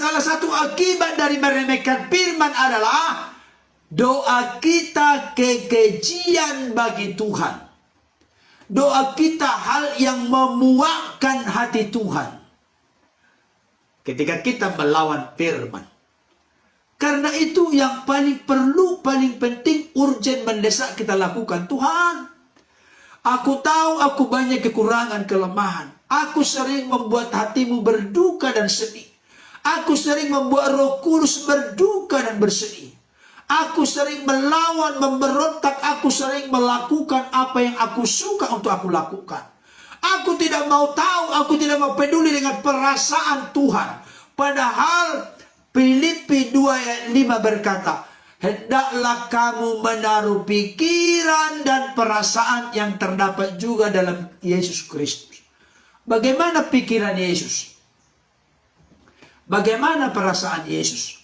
salah satu akibat dari meremehkan firman adalah doa kita kekejian bagi Tuhan. Doa kita hal yang memuakkan hati Tuhan ketika kita melawan firman. Karena itu yang paling perlu, paling penting, urgent, mendesak kita lakukan. Tuhan, aku tahu aku banyak kekurangan, kelemahan. Aku sering membuat hatimu berduka dan sedih. Aku sering membuat Roh Kudus berduka dan bersedih. Aku sering melawan, memberontak. Aku sering melakukan apa yang aku suka untuk aku lakukan. Aku tidak mau tahu, aku tidak mau peduli dengan perasaan Tuhan. Padahal Filipi 2 ayat 5 berkata, hendaklah kamu menaruh pikiran dan perasaan yang terdapat juga dalam Yesus Kristus. Bagaimana pikiran Yesus? Bagaimana perasaan Yesus?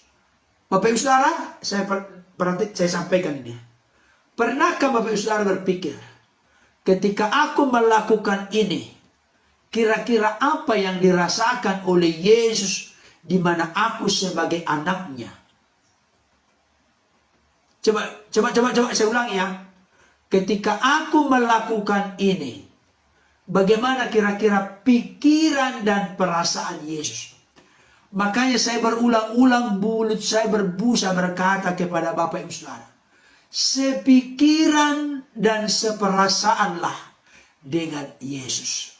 Bapak Ibu Saudara, saya sampaikan ini. Pernahkah Bapak Ibu Saudara berpikir, ketika aku melakukan ini, kira-kira apa yang dirasakan oleh Yesus di mana aku sebagai anaknya? Coba saya ulangi ya. Ketika aku melakukan ini, bagaimana kira-kira pikiran dan perasaan Yesus? Makanya saya berulang-ulang, mulut saya berbusa berkata kepada Bapak Ibu Saudara, sepikiran dan seperasaanlah dengan Yesus.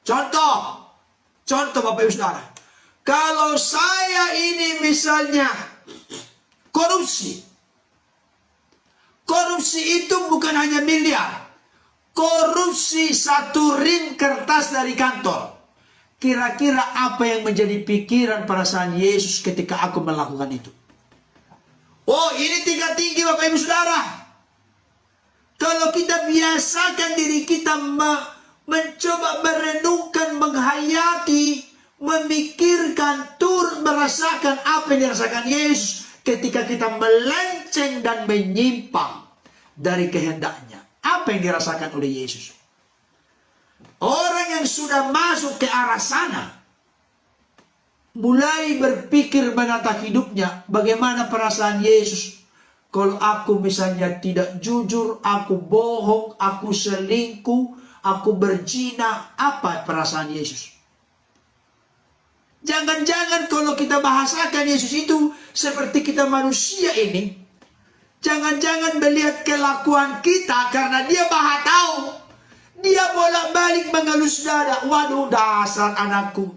Contoh Bapak Ibu Saudara, kalau saya ini misalnya korupsi itu bukan hanya miliar, korupsi 1 rim kertas dari kantor. Kira-kira apa yang menjadi pikiran perasaan Yesus ketika aku melakukan itu? Oh, ini tingkat tinggi Bapak Ibu Saudara. Kalau kita biasakan diri kita mencoba merenungkan, menghayati, memikirkan, turut merasakan apa yang dirasakan Yesus ketika kita melenceng dan menyimpang dari kehendaknya. Apa yang dirasakan oleh Yesus? Orang yang sudah masuk ke arah sana mulai berpikir menata hidupnya, bagaimana perasaan Yesus kalau aku misalnya tidak jujur, aku bohong, aku selingkuh, aku berzina. Apa perasaan Yesus? Jangan-jangan kalau kita bahasakan Yesus itu seperti kita manusia ini, jangan-jangan melihat kelakuan kita karena dia maha tahu. Dia bolak-balik mengelus dada. Waduh, dasar anakku,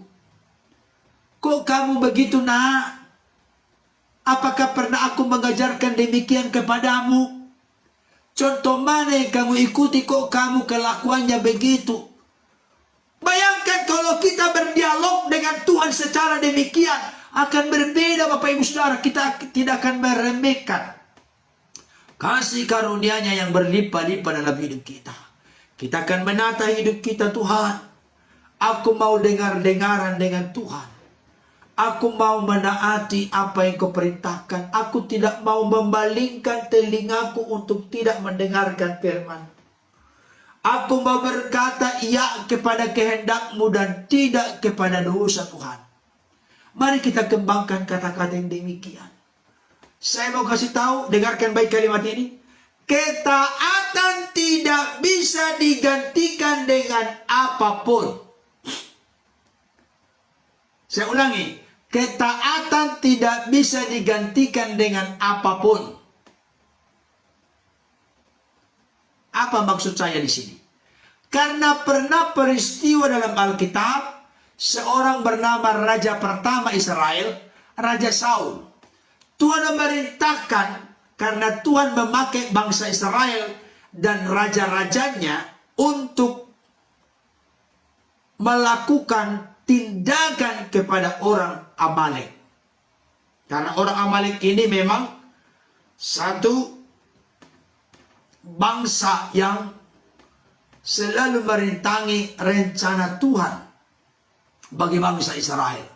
kok kamu begitu nak? Apakah pernah aku mengajarkan demikian kepadamu? Contoh mana yang kamu ikuti kok kamu kelakuannya begitu? Bayangkan kalau kita berdialog dengan Tuhan secara demikian, akan berbeda Bapak Ibu Saudara. Kita tidak akan meremehkan kasih karunia-Nya yang berlimpah-limpah dalam hidup kita. Kita akan menata hidup kita. Tuhan, aku mau dengar-dengaran dengan Tuhan. Aku mau menaati apa yang Kau perintahkan. Aku tidak mau membalingkan telingaku untuk tidak mendengarkan firman. Aku mau berkata iya kepada kehendak-Mu dan tidak kepada dosa Tuhan. Mari kita kembangkan kata-kata yang demikian. Saya mau kasih tahu, dengarkan baik kalimat ini. Ketaatan tidak bisa digantikan dengan apapun. Saya ulangi. Ketaatan tidak bisa digantikan dengan apapun. Apa maksud saya di sini? Karena pernah peristiwa dalam Alkitab, seorang bernama Raja pertama Israel, Raja Saul. Tuhan memerintahkan, karena Tuhan memakai bangsa Israel dan raja-rajanya untuk melakukan tindakan kepada orang Amalek. Karena orang Amalek ini memang satu bangsa yang selalu merintangi rencana Tuhan bagi bangsa Israel.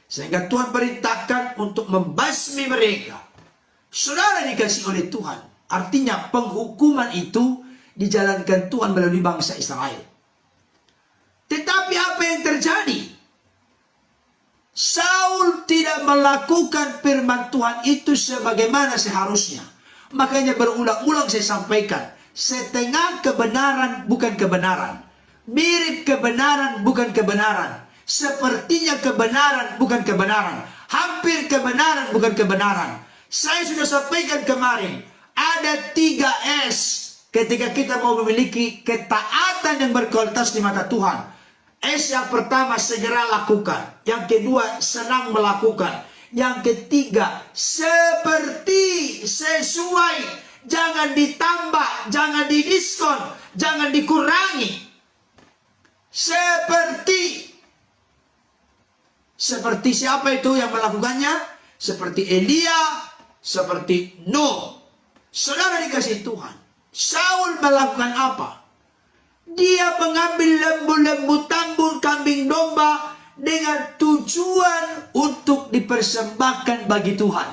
Sehingga Tuhan perintahkan untuk membasmi mereka. Saudara dikasih oleh Tuhan. Artinya penghukuman itu dijalankan Tuhan melalui bangsa Israel. Tetapi apa yang terjadi? Saul melakukan firman Tuhan itu sebagaimana seharusnya. Makanya berulang-ulang saya sampaikan, setengah kebenaran bukan kebenaran, mirip kebenaran bukan kebenaran, sepertinya kebenaran bukan kebenaran, hampir kebenaran bukan kebenaran. Saya sudah sampaikan kemarin, ada 3 S ketika kita mau memiliki ketaatan yang berkualitas di mata Tuhan. S yang pertama, segera lakukan. Yang kedua, senang melakukan. Yang ketiga, seperti, sesuai. Jangan ditambah, jangan didiskon, jangan dikurangi. Seperti. Seperti siapa itu yang melakukannya? Seperti Elia, seperti Nuh. Saudara dikasih Tuhan, Saul melakukan apa? Dia mengambil lembu-lembu tambur, kambing domba dengan tujuan untuk dipersembahkan bagi Tuhan.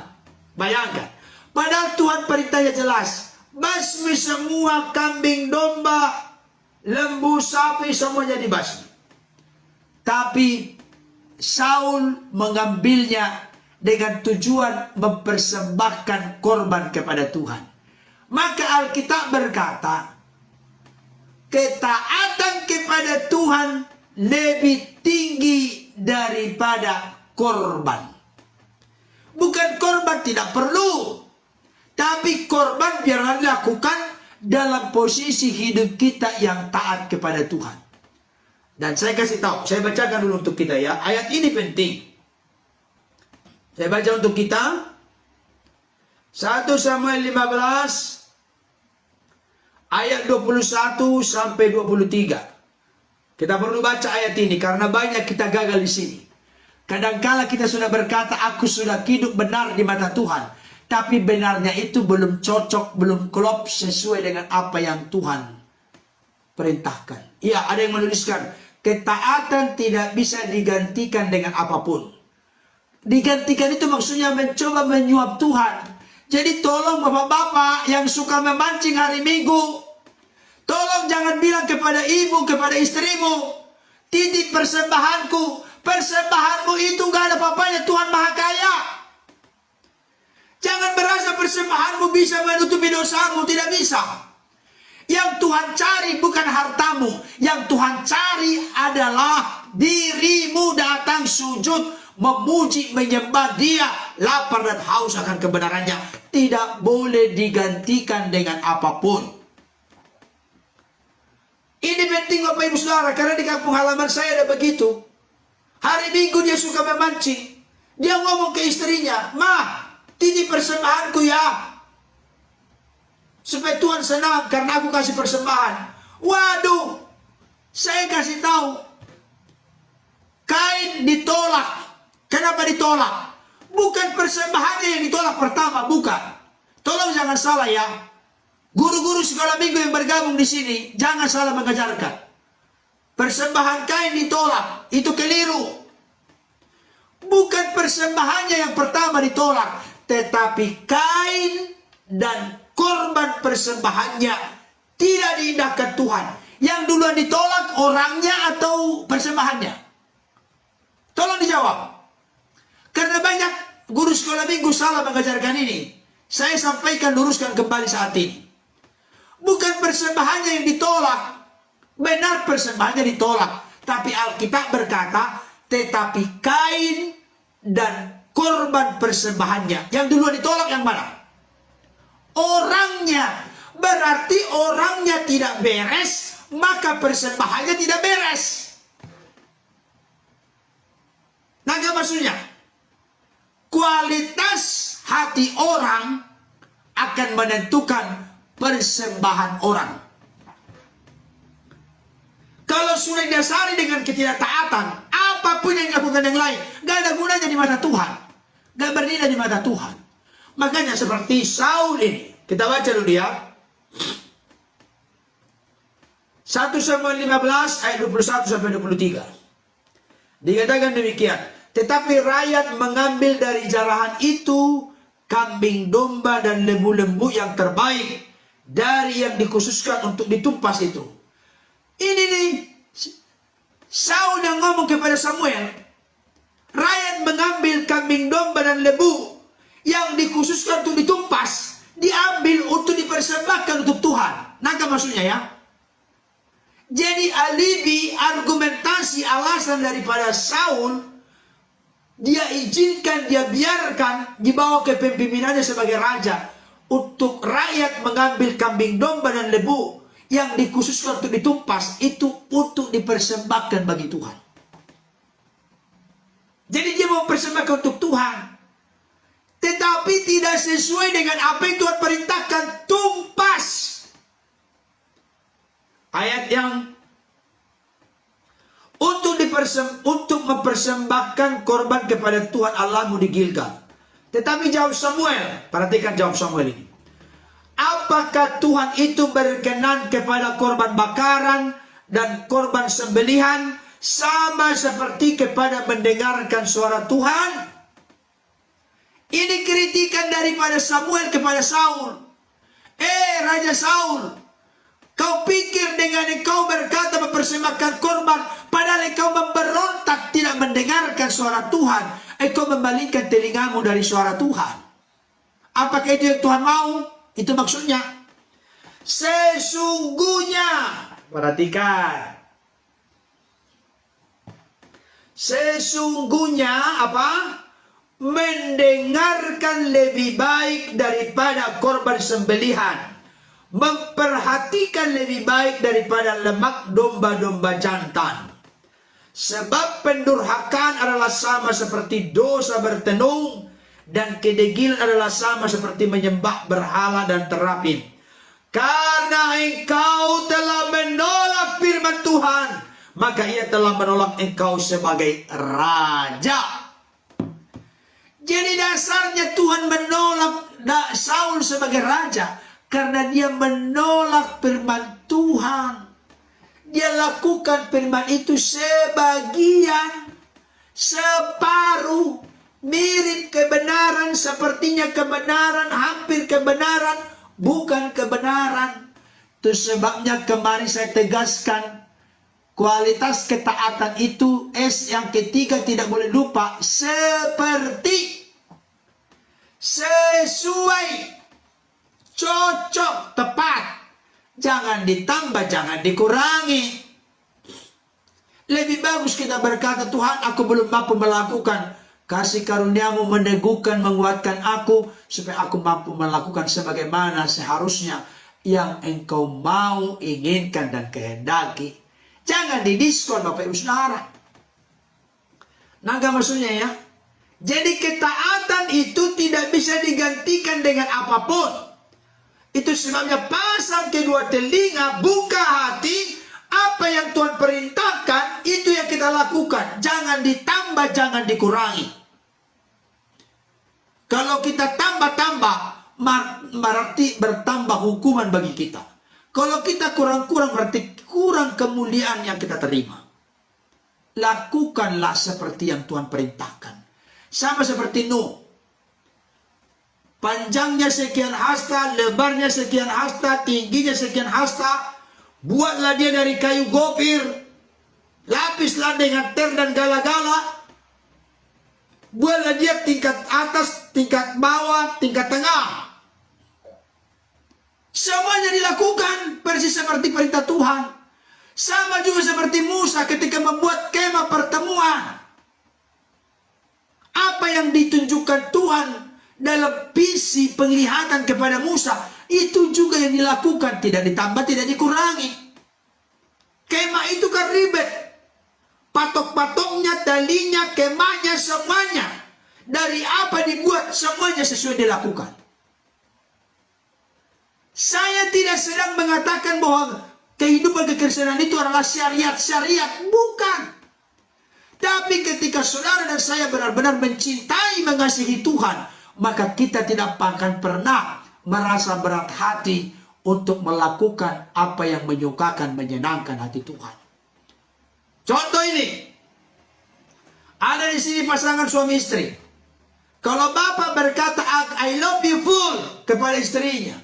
Bayangkan, padahal Tuhan perintahnya jelas, basmi semua kambing domba, lembu sapi semuanya dibasmi. Tapi Saul mengambilnya dengan tujuan mempersembahkan korban kepada Tuhan. Maka Alkitab berkata, ketaatan kepada Tuhan lebih tinggi daripada korban. Bukan korban tidak perlu, tapi korban biarlah dilakukan dalam posisi hidup kita yang taat kepada Tuhan. Dan saya kasih tahu, saya bacakan dulu untuk kita ya. Ayat ini penting. Saya baca untuk kita. 1 Samuel 15 ayat 21 sampai 23. Kita perlu baca ayat ini karena banyak kita gagal di sini. Kadangkala kita sudah berkata, aku sudah hidup benar di mata Tuhan, tapi benarnya itu belum cocok, belum klop sesuai dengan apa yang Tuhan perintahkan. Iya, ada yang menuliskan, ketaatan tidak bisa digantikan dengan apapun. Digantikan itu maksudnya mencoba menyuap Tuhan. Jadi tolong bapak-bapak yang suka memancing hari Minggu, tolong jangan bilang kepada ibu, kepada istrimu, titip persembahanku. Persembahanmu itu gak ada apa-apanya, Tuhan Maha Kaya. Jangan merasa persembahanmu bisa menutupi dosamu, tidak bisa. Yang Tuhan cari bukan hartamu, yang Tuhan cari adalah dirimu datang sujud, memuji, menyembah Dia, lapar dan haus akan kebenarannya. Tidak boleh digantikan dengan apapun. Ini penting Bapak Ibu Saudara, karena di kampung halaman saya ada begitu. Hari Minggu dia suka memancing. Dia ngomong ke istrinya, "Ma, titip persembahanku ya, supaya Tuhan senang karena aku kasih persembahan." Waduh, saya kasih tahu, Kain ditolak. Kenapa ditolak? Bukan persembahannya yang ditolak pertama, bukan. Tolong jangan salah ya. Guru-guru sekolah minggu yang bergabung di sini, jangan salah mengajarkan. Persembahan Kain ditolak, itu keliru. Bukan persembahannya yang pertama ditolak, tetapi Kain dan korban persembahannya tidak diindahkan Tuhan. Yang duluan ditolak orangnya atau persembahannya? Tolong dijawab. Karena banyak guru sekolah minggu salah mengajarkan ini. Saya sampaikan, luruskan kembali saat ini. Bukan persembahannya yang ditolak. Benar persembahannya ditolak. Tapi Alkitab berkata, tetapi Kain dan korban persembahannya. Yang duluan ditolak yang mana? Orangnya. Berarti orangnya tidak beres, maka persembahannya tidak beres. Nah, apa maksudnya? Kualitas hati orang akan menentukan persembahan orang. Kalau sudah didasari dengan ketidaktaatan, apapun yang dilakukan yang lain, gak ada gunanya di mata Tuhan. Gak bernilai di mata Tuhan. Makanya seperti Saul ini. Kita baca dulu ya. 1 Samuel 15 ayat 21 sampai 23. Dikatakan demikian. Tetapi rakyat mengambil dari jarahan itu kambing domba dan lembu-lembu yang terbaik dari yang dikhususkan untuk ditumpas itu. Ini nih, Saul yang ngomong kepada Samuel. Rakyat mengambil kambing domba dan lebu yang dikhususkan untuk ditumpas, diambil untuk dipersembahkan untuk Tuhan. Nangkap maksudnya ya? Jadi alibi, argumentasi, alasan daripada Saul, dia izinkan, dia biarkan dibawa ke pemimpinannya sebagai raja untuk rakyat mengambil kambing domba dan lebu yang dikhususkan untuk ditumpas, itu untuk dipersembahkan bagi Tuhan. Jadi dia mau persembahkan untuk Tuhan, tetapi tidak sesuai dengan apa yang Tuhan perintahkan, tumpas. Ayat yang untuk mempersembahkan korban kepada Tuhan Allahmu di Gilgal. Tetapi jawab Samuel, perhatikan jawab Samuel ini. Apakah Tuhan itu berkenan kepada korban bakaran dan korban sembelihan sama seperti kepada mendengarkan suara Tuhan? Ini kritikan daripada Samuel kepada Saul. Raja Saul, kau pikir dengan engkau berkata mempersembahkan korban, padahal engkau memberontak tidak mendengarkan suara Tuhan. Engkau memalingkan telingamu dari suara Tuhan. Apakah itu yang Tuhan mau? Itu maksudnya. Sesungguhnya, perhatikan. Sesungguhnya apa? Mendengarkan lebih baik daripada korban sembelihan. Memperhatikan lebih baik daripada lemak domba-domba jantan. Sebab pendurhakaan adalah sama seperti dosa bertenung, dan kedegilan adalah sama seperti menyembah berhala dan terapim. Karena engkau telah menolak firman Tuhan, maka ia telah menolak engkau sebagai raja. Jadi dasarnya Tuhan menolak Saul sebagai raja karena dia menolak firman Tuhan. Dia lakukan firman itu sebagian, separuh, mirip kebenaran, sepertinya kebenaran, hampir kebenaran, bukan kebenaran. Itu sebabnya kemarin saya tegaskan, kualitas ketaatan itu yang ketiga tidak boleh lupa, seperti, sesuai, cocok, tepat. Jangan ditambah, jangan dikurangi. Lebih bagus kita berkata, Tuhan, aku belum mampu melakukan. Kasih karuniamu meneguhkan, menguatkan aku, supaya aku mampu melakukan sebagaimana seharusnya yang engkau mau, inginkan, dan kehendaki. Jangan didiskon, Bapak Ibu Saudara. Nangka maksudnya ya? Jadi ketaatan itu tidak bisa digantikan dengan apapun. Itu sebabnya pasang kedua telinga, buka hati, apa yang Tuhan perintahkan, itu yang kita lakukan. Jangan ditambah, jangan dikurangi. Kalau kita tambah-tambah, berarti bertambah hukuman bagi kita. Kalau kita kurang-kurang, berarti kurang kemuliaan yang kita terima. Lakukanlah seperti yang Tuhan perintahkan. Sama seperti Nuh. Panjangnya sekian hasta, lebarnya sekian hasta, tingginya sekian hasta. Buatlah dia dari kayu gopir. Lapislah dengan ter dan gala-gala. Buatlah dia tingkat atas, tingkat bawah, tingkat tengah. Semuanya dilakukan persis seperti perintah Tuhan. Sama juga seperti Musa ketika membuat kemah pertemuan. Apa yang ditunjukkan Tuhan dalam visi penglihatan kepada Musa, itu juga yang dilakukan, tidak ditambah, tidak dikurangi. Kemah itu kan ribet, patok-patoknya, talinya, kemahnya, semuanya dari apa dibuat, semuanya sesuai dilakukan. Saya tidak sedang mengatakan bahwa kehidupan kekristenan itu adalah syariat-syariat, bukan. Tapi ketika saudara dan saya benar-benar mencintai, mengasihi Tuhan, maka kita tidak akan pernah merasa berat hati untuk melakukan apa yang menyukakan, menyenangkan hati Tuhan. Contoh ini, ada di sini pasangan suami istri. Kalau bapak berkata, I love you full kepada istrinya,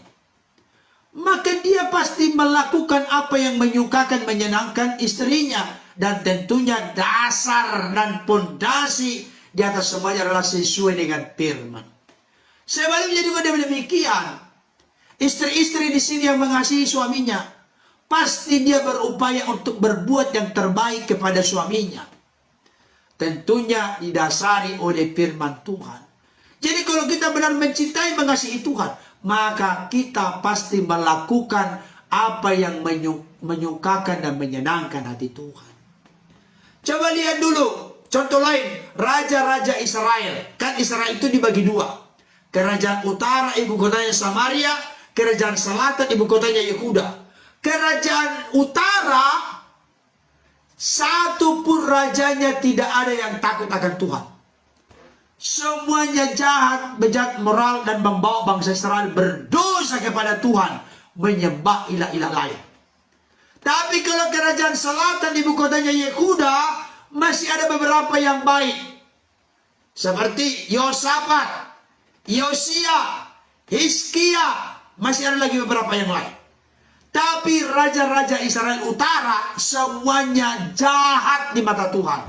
maka dia pasti melakukan apa yang menyukakan, menyenangkan istrinya. Dan tentunya dasar dan pondasi Di atas semuanya adalah sesuai dengan firman. Sebaliknya juga demikian. Istri-istri di sini yang mengasihi suaminya, pasti dia berupaya untuk berbuat yang terbaik kepada suaminya. Tentunya didasari oleh firman Tuhan. Jadi kalau kita benar mencintai, mengasihi Tuhan, maka kita pasti melakukan apa yang menyukakan dan menyenangkan hati Tuhan. Coba lihat dulu contoh lain, raja-raja Israel. Kan Israel itu dibagi dua. Kerajaan utara ibu kotanya Samaria, kerajaan selatan ibu kotanya Yehuda. Kerajaan utara, satu pun rajanya tidak ada yang takut akan Tuhan. Semuanya jahat, bejat moral, dan membawa bangsa Israel berdosa kepada Tuhan, menyembah ilah-ilah lain. Tapi kalau kerajaan selatan ibu kotanya Yehuda, masih ada beberapa yang baik. Seperti Yosafat, Yosia, Hizkia, masih ada lagi beberapa yang lain. Tapi raja-raja Israel utara semuanya jahat di mata Tuhan.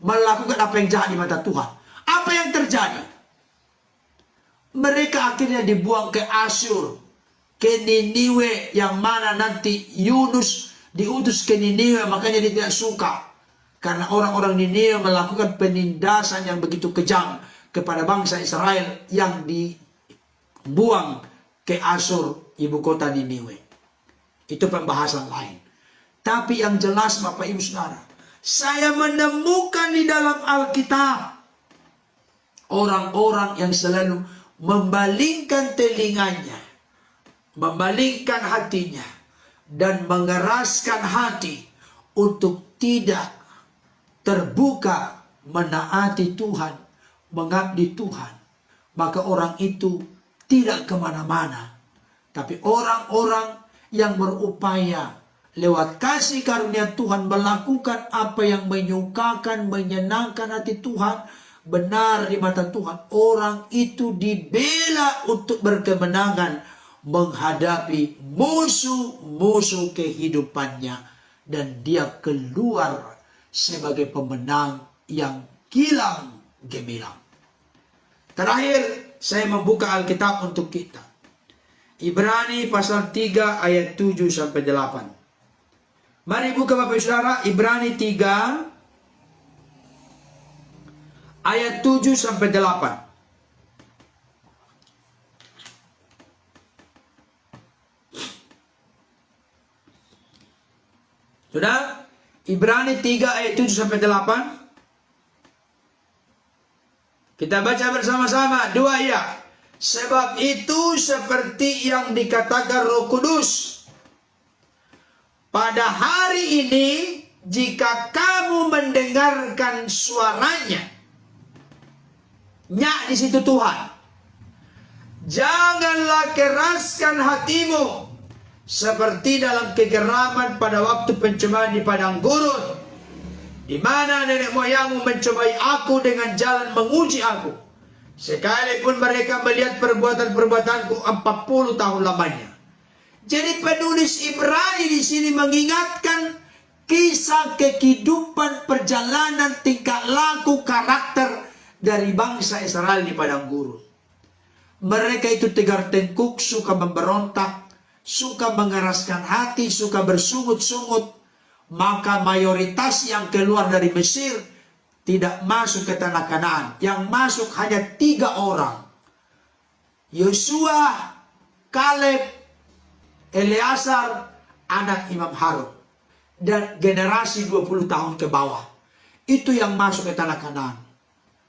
Melakukan apa yang jahat di mata Tuhan. Apa yang terjadi? Mereka akhirnya dibuang ke Asyur, ke Niniwe, yang mana nanti Yunus diutus ke Niniwe, makanya dia tidak suka. Karena orang-orang Niniwe melakukan penindasan yang begitu kejam kepada bangsa Israel yang dibuang ke Asyur, ibu kota Niniwe. Itu pembahasan lain. Tapi yang jelas Bapak Ibu Saudara, saya menemukan di dalam Alkitab orang-orang yang selalu membalingkan telinganya, membalingkan hatinya, dan mengeraskan hati untuk tidak terbuka menaati Tuhan, mengabdi Tuhan. Maka orang itu tidak kemana-mana. Tapi orang-orang yang berupaya lewat kasih karunia Tuhan melakukan apa yang menyukakan, menyenangkan hati Tuhan, benar di mata Tuhan, orang itu dibela untuk berkemenangan menghadapi musuh-musuh kehidupannya, dan dia keluar sebagai pemenang yang gilang gemilang. Terakhir, saya membuka Alkitab untuk kita. Ibrani pasal 3 ayat 7 sampai 8. Mari buka Bapak Saudara, Ibrani 3 ayat 7 sampai 8. Sudah? Ibrani 3 ayat 7 sampai 8. Kita baca bersama-sama, dua ya. Sebab itu seperti yang dikatakan Roh Kudus, pada hari ini jika kamu mendengarkan suaranya, nyak di situ Tuhan, janganlah keraskan hatimu seperti dalam kegeraman pada waktu pencobaan di padang gurun, di mana nenek moyangmu mencobai aku dengan jalan menguji aku, sekalipun mereka melihat perbuatan-perbuatanku 40 tahun lamanya. Jadi penulis Ibrani di sini mengingatkan kisah kehidupan, perjalanan, tingkah laku, karakter dari bangsa Israel di padang gurun. Mereka itu tegar tengkuk, suka memberontak, suka mengeraskan hati, suka bersungut-sungut. Maka mayoritas yang keluar dari Mesir tidak masuk ke tanah Kanaan. Yang masuk hanya 3 orang. Yosua, Kaleb, Eleazar, anak Imam Harun. Dan generasi 20 tahun ke bawah. Itu yang masuk ke tanah Kanaan.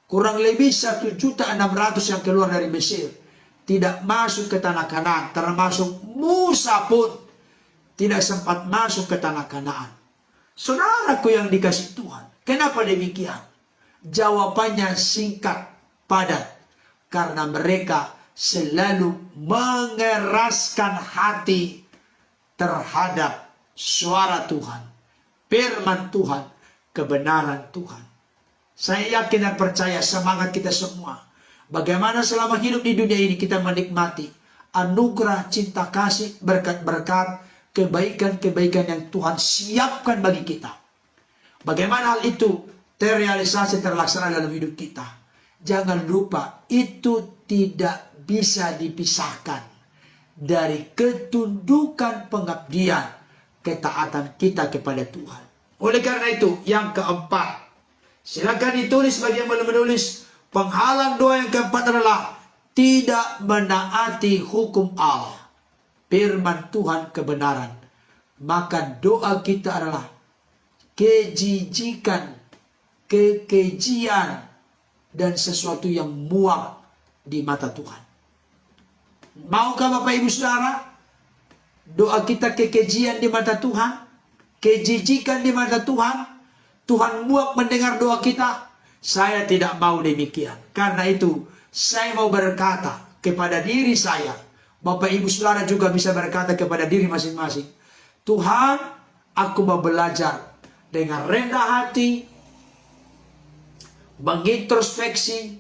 Kurang lebih 1.600.000 yang keluar dari Mesir tidak masuk ke tanah Kanaan. Termasuk Musa pun tidak sempat masuk ke tanah Kanaan. Saudaraku yang dikasih Tuhan, kenapa demikian? Jawabannya singkat, padat. Karena mereka selalu mengeraskan hati terhadap suara Tuhan, firman Tuhan, kebenaran Tuhan. Saya yakin dan percaya, semangat kita semua, bagaimana selama hidup di dunia ini kita menikmati anugerah, cinta kasih, berkat-berkat, kebaikan-kebaikan yang Tuhan siapkan bagi kita. Bagaimana hal itu? terrealisasi, terlaksana dalam hidup kita. Jangan lupa, itu tidak bisa dipisahkan dari ketundukan pengabdian, ketaatan kita kepada Tuhan. Oleh karena itu, yang keempat, silakan ditulis bagi yang belum menulis. Penghalang doa yang keempat adalah tidak menaati hukum Allah, firman Tuhan kebenaran. Maka doa kita adalah kejijikan, kekejian, dan sesuatu yang muak di mata Tuhan. Maukah Bapak Ibu Saudara doa kita kekejian di mata Tuhan, kejijikan di mata Tuhan? Tuhan muak mendengar doa kita? Saya tidak mau demikian. Karena itu saya mau berkata kepada diri saya, Bapak Ibu Saudara juga bisa berkata kepada diri masing-masing, Tuhan, aku mau belajar dengan rendah hati, mengintrospeksi,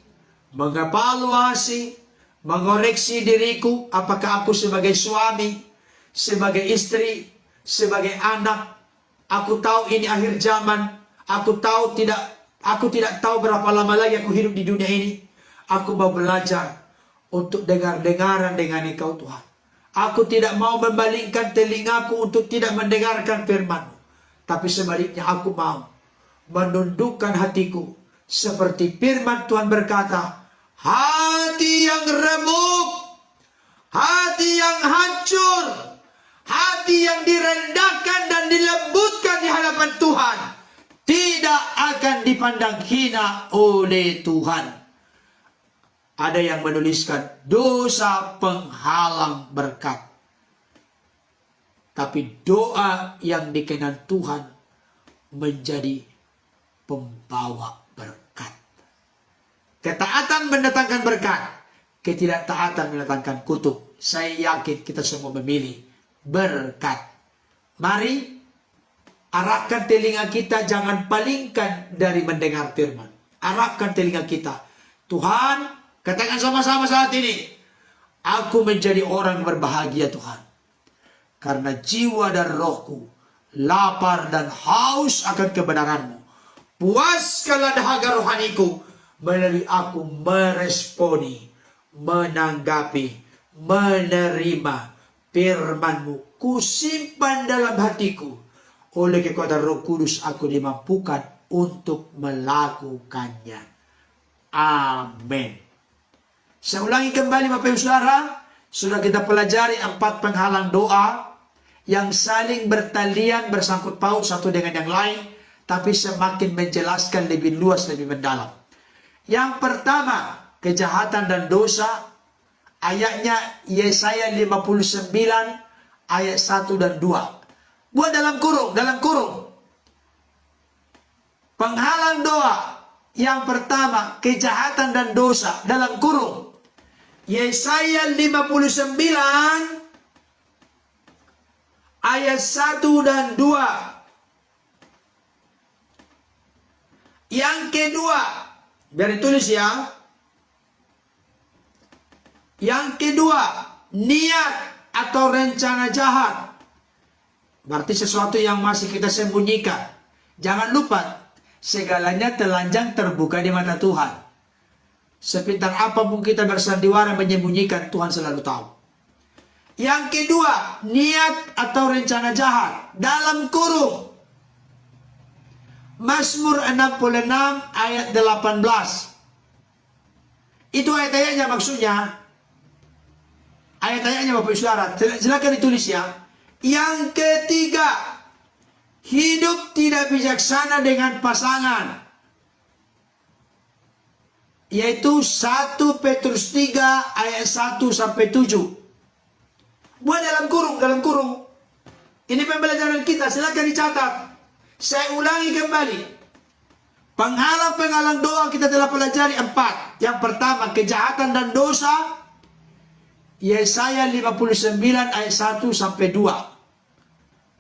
mengevaluasi, mengoreksi diriku. Apakah aku sebagai suami, sebagai istri, sebagai anak, aku tahu ini akhir zaman. Aku tidak tahu berapa lama lagi aku hidup di dunia ini. Aku mau belajar untuk dengar-dengaran dengan Engkau Tuhan. Aku tidak mau membalingkan telingaku untuk tidak mendengarkan firman-Mu. Tapi sebaliknya aku mau menundukkan hatiku. Seperti firman Tuhan berkata, hati yang remuk, hati yang hancur, hati yang direndahkan dan dilembutkan di hadapan Tuhan, tidak akan dipandang hina oleh Tuhan. Ada yang menuliskan dosa penghalang berkat. Tapi doa yang dikenan Tuhan menjadi pembawa berkat. Ketaatan mendatangkan berkat, ketidaktaatan mendatangkan kutuk. Saya yakin kita semua memilih berkat. Mari arahkan telinga kita, jangan palingkan dari mendengar firman. Arahkan telinga kita. Tuhan, katakan sama-sama saat ini, aku menjadi orang berbahagia Tuhan. Karena jiwa dan rohku lapar dan haus akan kebenaran-Mu. Puaskanlah dahaga rohaniku melalui aku meresponi, menanggapi, menerima firman-Mu. Kusimpan dalam hatiku. Oleh kekuatan Roh Kudus aku dimampukan untuk melakukannya. Amin. Saya ulangi kembali Bapak Ibu Saudara. Sudah kita pelajari 4 penghalang doa yang saling bertalian, bersangkut paut satu dengan yang lain, tapi semakin menjelaskan lebih luas, lebih mendalam. Yang pertama, kejahatan dan dosa. Ayatnya Yesaya 59 ayat 1 dan 2. Buat dalam kurung. Penghalang doa yang pertama, kejahatan dan dosa, dalam kurung. Yesaya 59 ayat 1 dan 2. Yang kedua, biar ditulis ya. Yang kedua, niat atau rencana jahat. Berarti sesuatu yang masih kita sembunyikan. Jangan lupa, segalanya telanjang terbuka di mata Tuhan. Sepintar apapun kita bersandiwara menyembunyikan, Tuhan selalu tahu. Yang kedua, niat atau rencana jahat, dalam kurung. Mazmur 66 ayat 18. Itu ayat-ayatnya maksudnya. Ayat-ayatnya Bapak Ibu Saudara, silakan ditulis ya. Yang ketiga, hidup tidak bijaksana dengan pasangan. Yaitu 1 Petrus 3 ayat 1 sampai 7. Buat dalam kurung. Ini pembelajaran kita, silakan dicatat. Saya ulangi kembali. Penghalang-penghalang doa kita telah pelajari 4. Yang pertama, kejahatan dan dosa. Yesaya 59 ayat 1 sampai 2.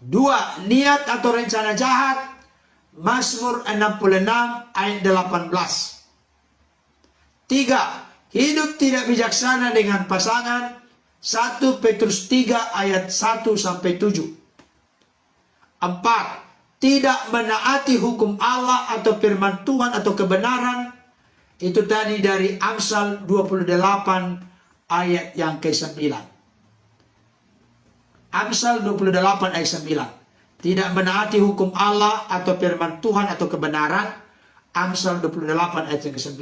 2. Niat atau rencana jahat. Mazmur 66 ayat 18. 3. Hidup tidak bijaksana dengan pasangan. 1 Petrus 3 ayat 1 sampai 7. 4. tidak menaati hukum Allah atau firman Tuhan atau kebenaran. Itu tadi dari Amsal 28 ayat yang ke-9. Amsal 28 ayat 9. Tidak menaati hukum Allah atau firman Tuhan atau kebenaran. Amsal 28 ayat yang ke-9.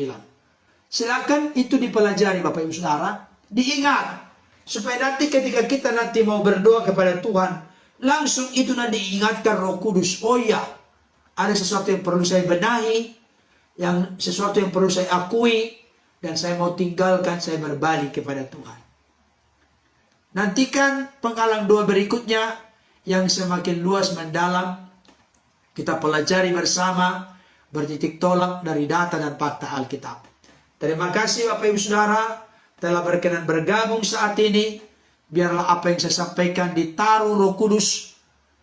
Silakan itu dipelajari Bapak Ibu Saudara. Diingat. Supaya nanti ketika kita nanti mau berdoa kepada Tuhan, langsung itu nanti diingatkan Roh Kudus. Oh ya, ada sesuatu yang perlu saya benahi, sesuatu yang perlu saya akui, dan saya mau tinggalkan, saya berbalik kepada Tuhan. Nantikan penggalan doa berikutnya yang semakin luas mendalam. Kita pelajari bersama, bertitik tolak dari data dan fakta Alkitab. Terima kasih Bapak Ibu Saudara telah berkenan bergabung saat ini. Biarlah apa yang saya sampaikan ditaruh Roh Kudus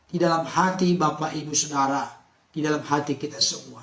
di dalam hati Bapak Ibu Saudara, di dalam hati kita semua.